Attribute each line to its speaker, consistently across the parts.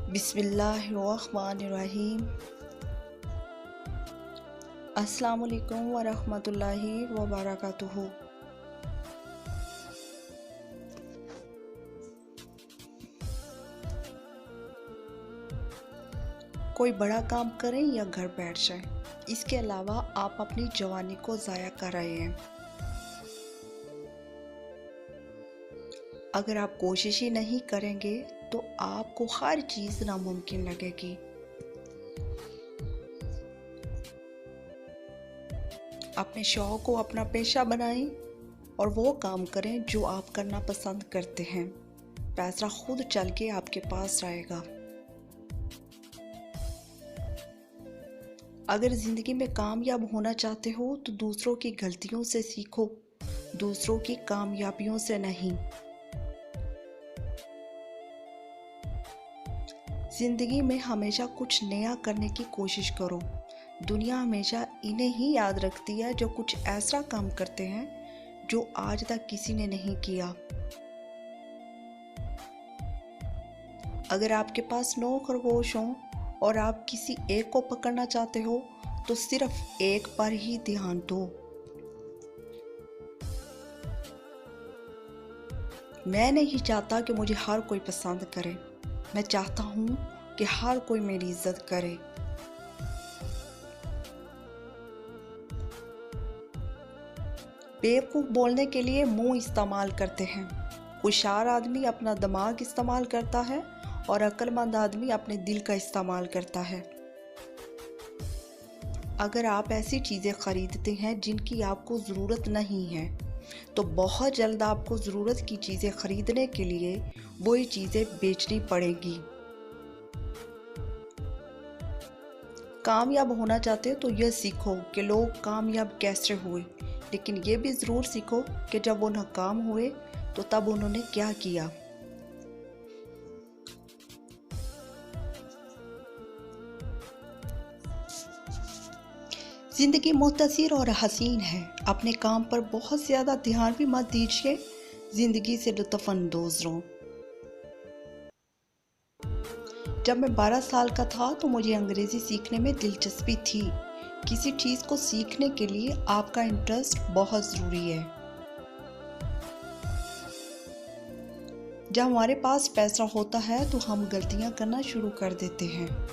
Speaker 1: बिस्मिल्लाहिर्रहमानिर्रहीम। अस्सलाम वालेकुम वरहमतुल्लाहि वबरकातुहू। कोई बड़ा काम करें या घर बैठ जाएं, इसके अलावा आप अपनी जवानी को ज़ाया कर रहे हैं। अगर आप कोशिश ही नहीं करेंगे तो आपको हर चीज़ नामुमकिन लगेगी। अपने शौक को अपना पेशा बनाएं और वो काम करें जो आप करना पसंद करते हैं। पैसा खुद चल के आपके पास आएगा। अगर ज़िंदगी में कामयाब होना चाहते हो तो दूसरों की गलतियों से सीखो, दूसरों की कामयाबियों से नहीं। ज़िंदगी में हमेशा कुछ नया करने की कोशिश करो। दुनिया हमेशा इन्हें ही याद रखती है जो कुछ ऐसा काम करते हैं जो आज तक किसी ने नहीं किया। अगर आपके पास 9 खरगोश हों और आप किसी एक को पकड़ना चाहते हो तो सिर्फ एक पर ही ध्यान दो। मैं नहीं चाहता कि मुझे हर कोई पसंद करे, मैं चाहता हूँ कि हर कोई मेरी इज्जत करे। बेवकूफ़ बोलने के लिए मुंह इस्तेमाल करते हैं। होशियार आदमी अपना दिमाग इस्तेमाल करता है और अक्लमंद आदमी अपने दिल का इस्तेमाल करता है। अगर आप ऐसी चीज़ें खरीदते हैं जिनकी आपको ज़रूरत नहीं है तो बहुत जल्द आपको ज़रूरत की चीज़ें खरीदने के लिए वही चीज़ें बेचनी पड़ेगी। कामयाब होना चाहते हो तो यह सीखो कि लोग कामयाब कैसे हुए, लेकिन ये भी ज़रूर सीखो कि जब वो नाकाम हुए तो तब उन्होंने क्या किया। ज़िंदगी मुख्तसर और हसीन है। अपने काम पर बहुत ज़्यादा ध्यान भी मत दीजिए, ज़िंदगी से लुत्फ़अंदोज़ रहो। जब मैं 12 साल का था तो मुझे अंग्रेज़ी सीखने में दिलचस्पी थी। किसी चीज़ को सीखने के लिए आपका इंटरेस्ट बहुत ज़रूरी है। जब हमारे पास पैसा होता है तो हम गलतियाँ करना शुरू कर देते हैं।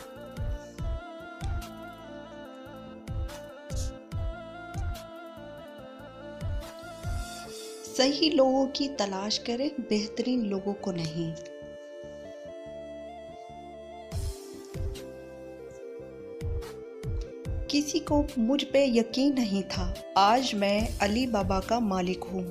Speaker 1: सही लोगों की तलाश करें, बेहतरीन लोगों को नहीं। किसी को मुझ पे यकीन नहीं था, आज मैं अली बाबा का मालिक हूँ।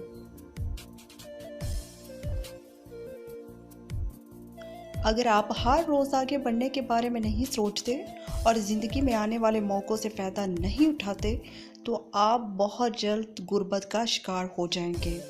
Speaker 1: अगर आप हर रोज़ आगे बढ़ने के बारे में नहीं सोचते और ज़िंदगी में आने वाले मौक़ों से फ़ायदा नहीं उठाते तो आप बहुत जल्द गुर्बत का शिकार हो जाएंगे।